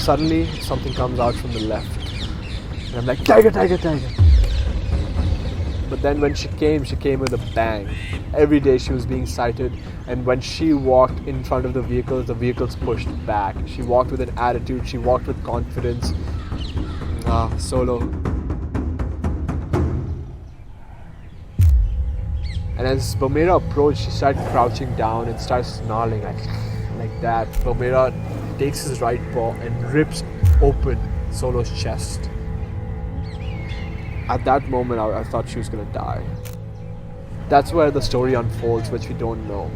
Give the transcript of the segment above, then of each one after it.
suddenly something comes out from the left. And I'm like, tiger, tiger, tiger. But then when she came with a bang. Every day she was being sighted, and when she walked in front of the vehicles pushed back. She walked with an attitude, she walked with confidence. Solo. And as Bomera approached, she started crouching down and started snarling like that. Bomera takes his right paw and rips open Solo's chest. At that moment, I thought she was going to die. That's where the story unfolds, which we don't know.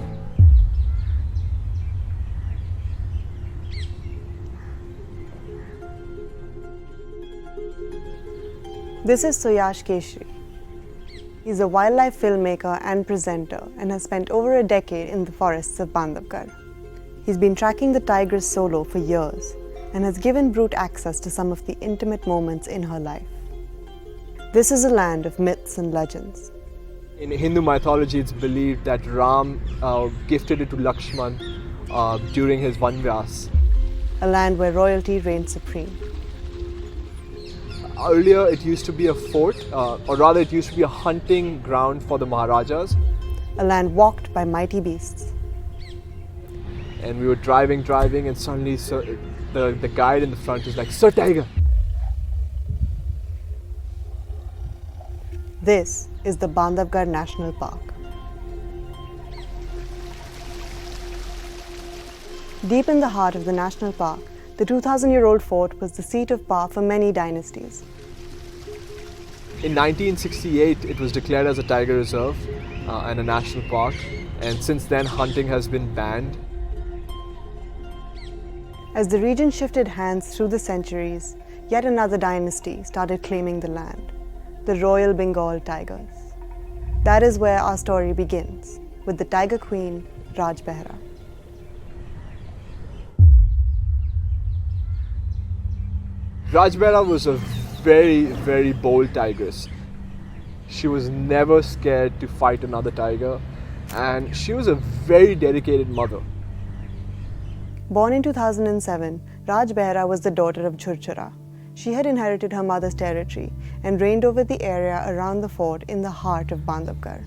This is Suyash Keshri. He's a wildlife filmmaker and presenter and has spent over a decade in the forests of Bandhavgarh. He's been tracking the tigress Solo for years and has given Brute access to some of the intimate moments in her life. This is a land of myths and legends. In Hindu mythology, it's believed that Ram gifted it to Lakshman during his Vanvas. A land where royalty reigns supreme. Earlier, it used to be a fort, or rather, it used to be a hunting ground for the Maharajas. A land walked by mighty beasts. And we were driving, and suddenly the guide in the front is like, "Sir Tiger!" This is the Bandhavgarh National Park. Deep in the heart of the national park, the 2,000-year-old fort was the seat of power for many dynasties. In 1968, it was declared as a tiger reserve and a national park, and since then, hunting has been banned. As the region shifted hands through the centuries, yet another dynasty started claiming the land. The Royal Bengal Tigers. That is where our story begins, with the tiger queen, Raj Behra. Raj Behra was a very, very bold tigress. She was never scared to fight another tiger, and she was a very dedicated mother. Born in 2007, Raj Behra was the daughter of Churchara. She had inherited her mother's territory and reigned over the area around the fort in the heart of Bandhavgarh.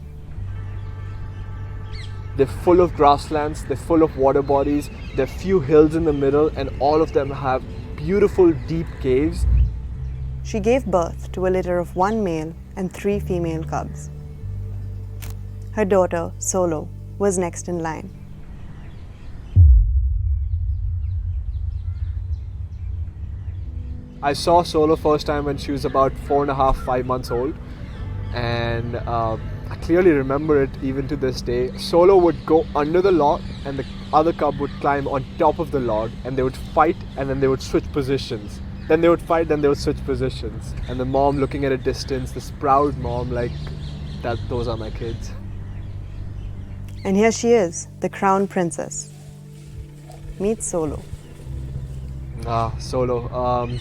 They're full of grasslands, they're full of water bodies, there are few hills in the middle, and all of them have beautiful deep caves. She gave birth to a litter of 1 male and 3 female cubs. Her daughter, Solo, was next in line. I saw Solo first time when she was about 4.5, 5 months old, and I clearly remember it even to this day. Solo would go under the log and the other cub would climb on top of the log, and they would fight, and then they would switch positions. Then they would fight, then they would switch positions. And the mom looking at a distance, this proud mom like, those are my kids. And here she is, the crown princess. Meet Solo. Solo.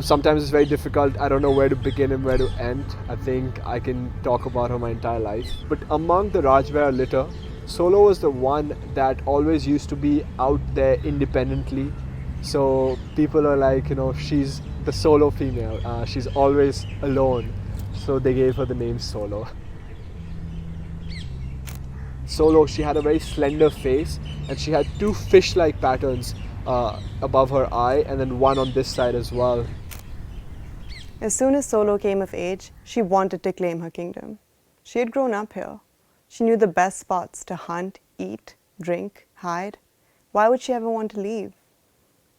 Sometimes it's very difficult. I don't know where to begin and where to end. I think I can talk about her my entire life. But among the Raj Behra litter, Solo was the one that always used to be out there independently. So people are like, she's the solo female. She's always alone. So they gave her the name Solo. Solo, she had a very slender face, and she had 2 fish-like patterns above her eye, and then one on this side as well. As soon as Solo came of age, she wanted to claim her kingdom. She had grown up here. She knew the best spots to hunt, eat, drink, hide. Why would she ever want to leave?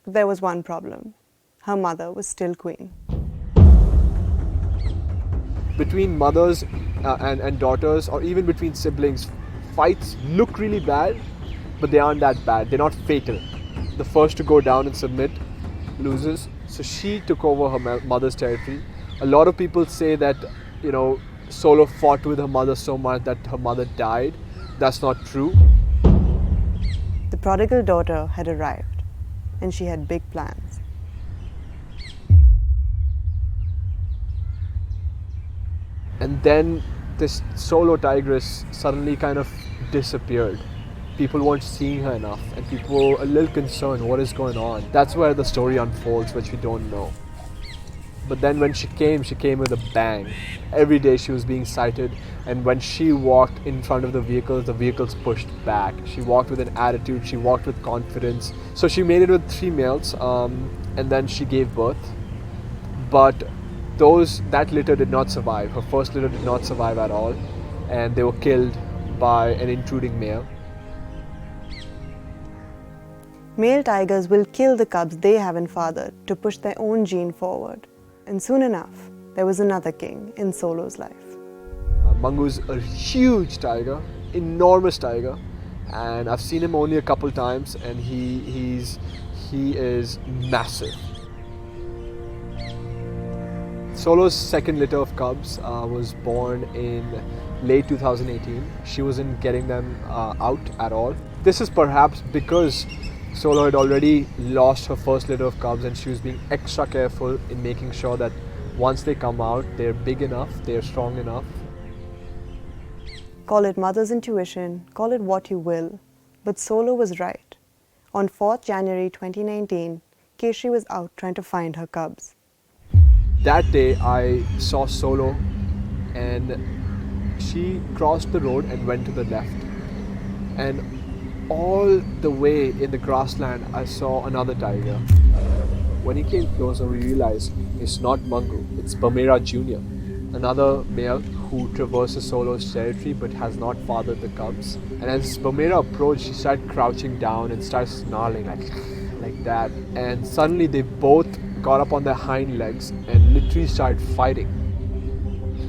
But there was one problem. Her mother was still queen. Between mothers and daughters, or even between siblings, fights look really bad, but they aren't that bad. They're not fatal. The first to go down and submit loses. So she took over her mother's territory. A lot of people say that, Solo fought with her mother so much that her mother died. That's not true. The prodigal daughter had arrived, and she had big plans. And then this Solo tigress suddenly kind of disappeared. people weren't seeing her enough, and people were a little concerned what is going on. That's where the story unfolds, which we don't know. But then when she came with a bang. Every day she was being sighted, and when she walked in front of the vehicles pushed back. She walked with an attitude, she walked with confidence. So she made it with 3 males, and then she gave birth. But that litter did not survive. Her first litter did not survive at all, and they were killed by an intruding male. Male tigers will kill the cubs they haven't fathered to push their own gene forward. And soon enough, there was another king in Solo's life. Mangu's a huge tiger, enormous tiger, and I've seen him only a couple times, and he is massive. Solo's second litter of cubs was born in late 2018. She wasn't getting them out at all. This is perhaps because Solo had already lost her first litter of cubs, and she was being extra careful in making sure that once they come out, they're big enough, they're strong enough. Call it mother's intuition, call it what you will, but Solo was right. On 4th January 2019, Keshri was out trying to find her cubs. That day I saw Solo, and she crossed the road and went to the left. And all the way in the grassland, I saw another tiger. When he came closer, we realized it's not Mangu, it's Bamera Jr., another male who traverses Solo's territory but has not fathered the cubs. And as Bamera approached, she started crouching down and started snarling like that. And suddenly they both got up on their hind legs and literally started fighting.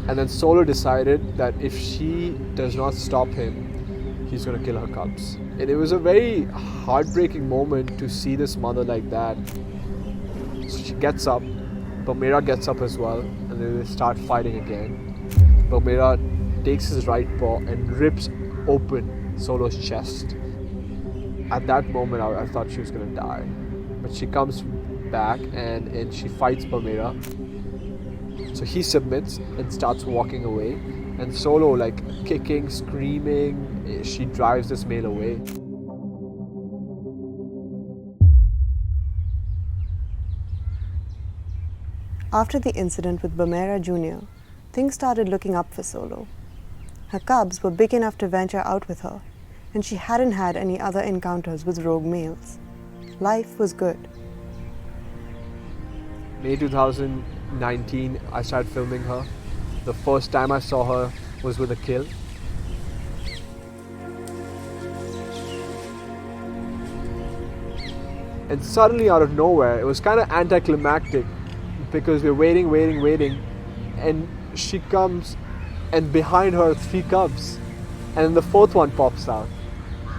And then Solo decided that if she does not stop him, he's going to kill her cubs. And it was a very heartbreaking moment to see this mother like that. So she gets up, Bamera gets up as well, and then they start fighting again. Bamera takes his right paw and rips open Solo's chest. At that moment, I thought she was going to die. But she comes back and she fights Bamera. So he submits and starts walking away. And Solo, kicking, screaming, she drives this male away. After the incident with Bamera Jr., things started looking up for Solo. Her cubs were big enough to venture out with her, and she hadn't had any other encounters with rogue males. Life was good. May 2019, I started filming her. The first time I saw her was with a kill. And suddenly out of nowhere, it was kind of anticlimactic because we're waiting, and she comes, and behind her 3 cubs, and the 4th one pops out.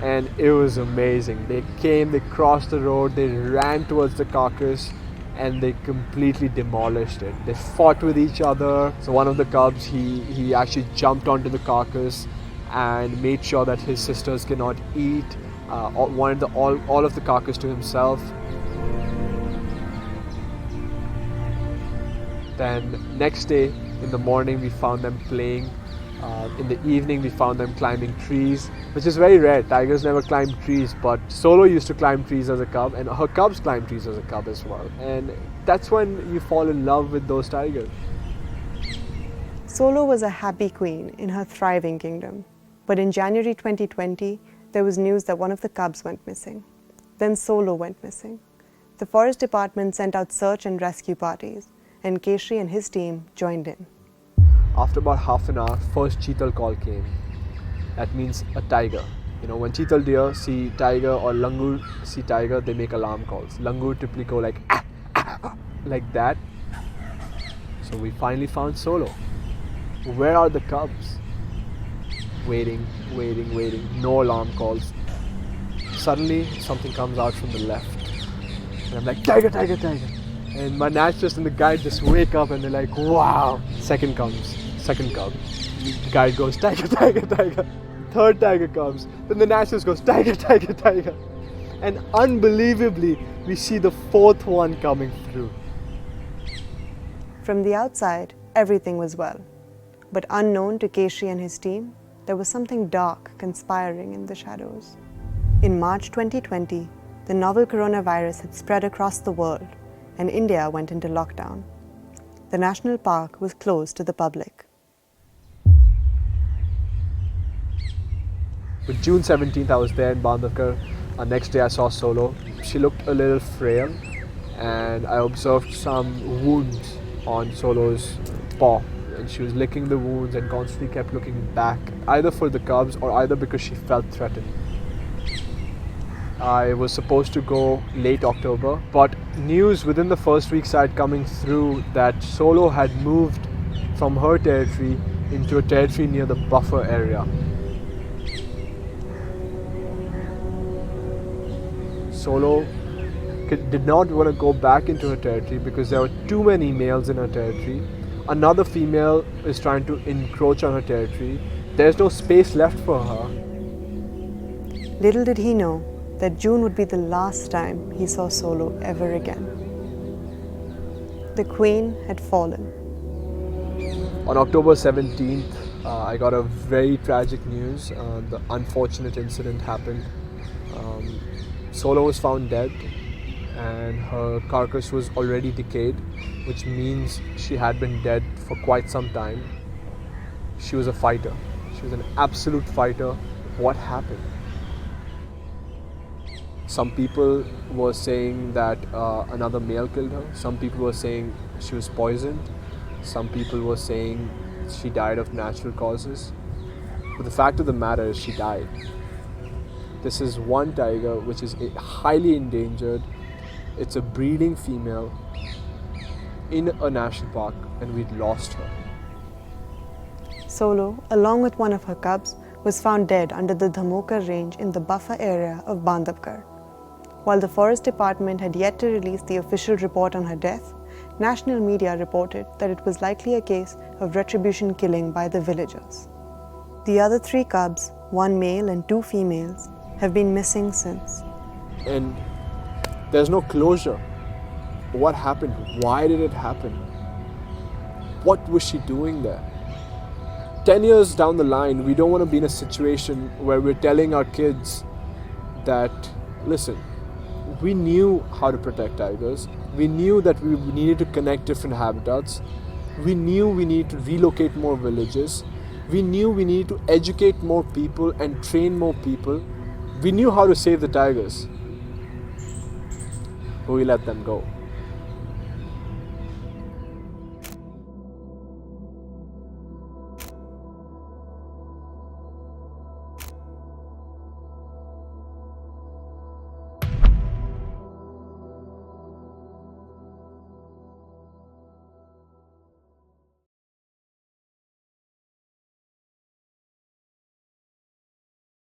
And it was amazing. They came, they crossed the road, they ran towards the carcass, and they completely demolished it. They fought with each other. So one of the cubs, he actually jumped onto the carcass and made sure that his sisters cannot eat. Wanted all of the carcass to himself. Then next day in the morning, we found them playing. In the evening, we found them climbing trees, which is very rare. Tigers never climb trees, but Solo used to climb trees as a cub, and her cubs climb trees as a cub as well. And that's when you fall in love with those tigers. Solo was a happy queen in her thriving kingdom. But in January 2020, there was news that one of the cubs went missing. Then Solo went missing. The forest department sent out search and rescue parties, and Keshri and his team joined in. After about half an hour, first cheetal call came. That means a tiger. When cheetal deer see tiger or langur see tiger, they make alarm calls. Langur typically go like that. So we finally found Solo. Where are the cubs? Waiting. No alarm calls. Suddenly, something comes out from the left. And I'm like, tiger. And my naturalist and the guide just wake up and they're like, wow. Second cub. The guide goes, tiger. Third tiger comes. Then the naturalist goes, tiger. And unbelievably, we see the 4th one coming through. From the outside, everything was well. But unknown to Keshri and his team, there was something dark conspiring in the shadows. In March 2020, the novel coronavirus had spread across the world and India went into lockdown. The national park was closed to the public. But June 17th, I was there in Bandhavgarh. Next day, I saw Solo. She looked a little frail, and I observed some wounds on Solo's paw. And she was licking the wounds and constantly kept looking back, either for the cubs or either because she felt threatened. I was supposed to go late October, but news within the first week started coming through that Solo had moved from her territory into a territory near the buffer area. Solo did not want to go back into her territory because there were too many males in her territory. Another female is trying to encroach on her territory. There's no space left for her. Little did he know that June would be the last time he saw Solo ever again. The queen had fallen. On October 17th, I got a very tragic news. The unfortunate incident happened. Solo was found dead and her carcass was already decayed, which means she had been dead for quite some time. She was a fighter. She was an absolute fighter. What happened? Some people were saying that another male killed her. Some people were saying she was poisoned. Some people were saying she died of natural causes. But the fact of the matter is she died. This is one tiger which is highly endangered. It's a breeding female in a national park and we'd lost her. Solo, along with one of her cubs, was found dead under the Dhamokar range in the buffer area of Bandhavgarh. While the Forest Department had yet to release the official report on her death, national media reported that it was likely a case of retribution killing by the villagers. The other 3 cubs, 1 male and 2 females, have been missing since. And there's no closure. What happened? Why did it happen? What was she doing there? 10 years down the line, we don't want to be in a situation where we're telling our kids that, listen, we knew how to protect tigers. We knew that we needed to connect different habitats. We knew we needed to relocate more villages. We knew we needed to educate more people and train more people. We knew how to save the tigers. But we let them go.